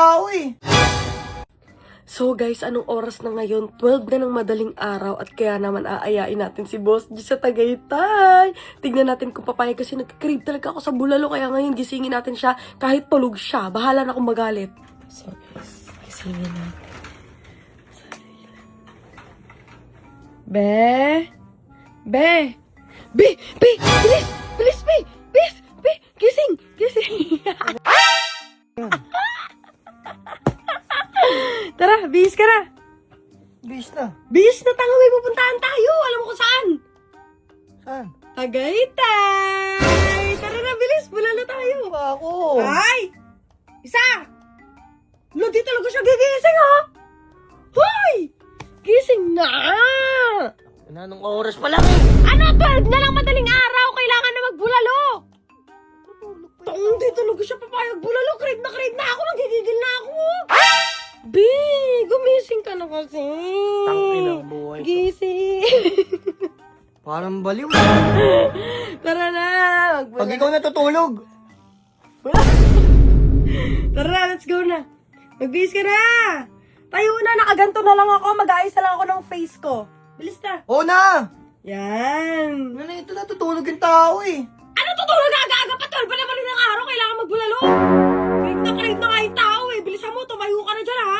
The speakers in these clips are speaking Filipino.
tao eh. So guys, anong oras na ngayon? 12 na ng madaling araw at kaya naman aayain natin si Boss G sa Tagaytay. Tignan natin kung papayag kasi nagka-crave talaga ako sa bulalo kaya ngayon gisingin natin siya kahit tulog siya. Bahala na kung magalit. So guys, gisingin natin. Be! Be! Be! Be! Bilis! Bilis, Be! Bilis! Be! Gising! Gising! Tara, bihis ka na. Bis na. Bihis na, tanga, may pupuntahan tayo. Alam mo kung saan? Saan? Tagaytay! Tara na, bilis. Bulalo tayo. Ako. Ay! Isa! Lo, di talaga siya gigising, ha? Hoy! Gising na! Anong oras pa lang eh? Ano, 12 na lang madaling araw. Kailangan na magbulalo. Hindi talaga siya papayag bulalo. Crave na ako. Nagigigil na ako. Bi, gumising ka na kasi. Tangin ang buhay ko. Gising. Parang baliw. Tara na. Pag ikaw natutulog. Tara na, let's go na. Magbihis ka na. Tayo na, nakaganto na lang ako. Mag-aayos na lang ako ng face ko. Bilis na. Oo na. Yan. Ano ito natutulog yung tao eh. Ano tutulog aga-aga pa? 12 pa naman rin ang araw. Kailangan magbulalo. Crave na nga yung tao eh. Bilisan mo, tumayo ka na dyan ha.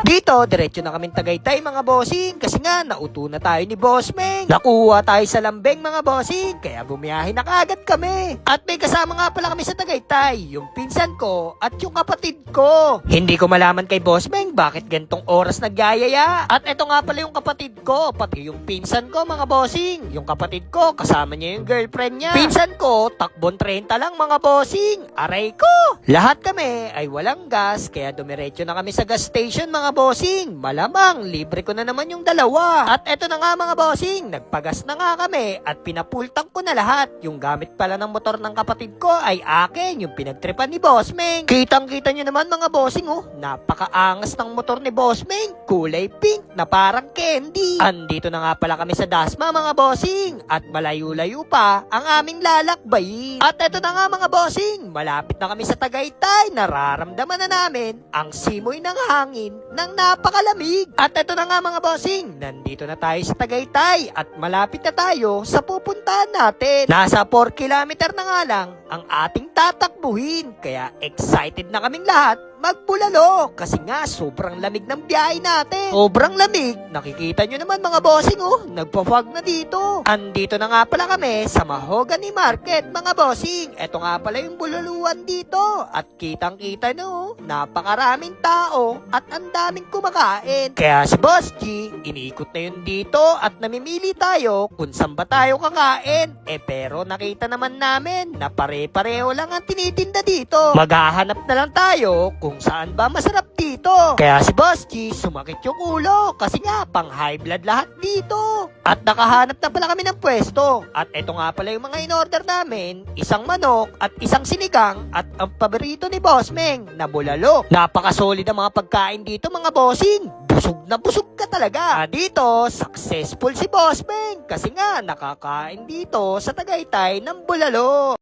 Dito, diretso na kaming Tagaytay mga bossing kasi nga nauto na tayo ni Boss Meng. Nakuha tayo sa lambeng mga bossing kaya bumiyahe na kaagad kami. At may kasama nga pala kami sa Tagaytay, yung pinsan ko at yung kapatid ko. Hindi ko malaman kay Boss Meng bakit gantong oras nagyayaya. At eto nga pala yung kapatid ko, pati yung pinsan ko mga bossing. Yung kapatid ko, kasama niya yung girlfriend niya. Pinsan ko, takbon 30 lang mga bossing. Aray ko! Lahat kami ay walang gas kaya dumiretso na kami sa gas station mga bossing. Malamang, libre ko na naman yung dalawa. At eto na nga mga bossing, nagpagas na nga kami at pinapultang ko na lahat. Yung gamit pala ng motor ng kapatid ko ay akin, yung pinagtripan ni Boss Meng. Kitang-kita nyo naman mga bossing oh, napakaangas ng motor ni Boss Meng. Kulay pink na parang candy. Andito na nga pala kami sa Dasma mga bossing at malayo-layo pa ang aming lalakbayin. At eto na nga mga bossing, malapit na kami sa Tagaytay. Nararamdaman na namin ang simoy ng hangin ng napakalamig. At eto na nga mga bossing, nandito na tayo sa Tagaytay at malapit na tayo sa pupuntahan natin. Nasa 4 kilometer na nga lang ang ating tatakbuhin kaya excited na kaming lahat magbulalo kasi nga sobrang lamig ng biyahe natin. Sobrang lamig. Nakikita nyo naman mga bossing oh, nagpa-fog na dito. Andito na nga pala kami sa Mahogany Market mga bossing. Eto nga pala yung bulaluan dito at kitang-kita nyo, napakaraming tao at ang daming kumakain. Kaya si Boss G, iniikot na yun dito at namimili tayo kung saan ba tayo kakain. Pero nakita naman namin na pare-pareho lang ang tinitinda dito. Maghahanap na lang tayo kung saan ba masarap dito. Kaya si Boss G, sumakit yung ulo kasi nga pang high blood lahat dito. At nakahanap na pala kami ng pwesto. At eto nga pala yung mga in-order namin, isang manok at isang sinigang at ang paborito ni Boss Meng na bulalo. Napakasolid ang mga pagkain dito mga bossing. Busog na busog ka talaga. Dito, successful si Boss Meng kasi nga nakakain dito sa Tagaytay ng bulalo.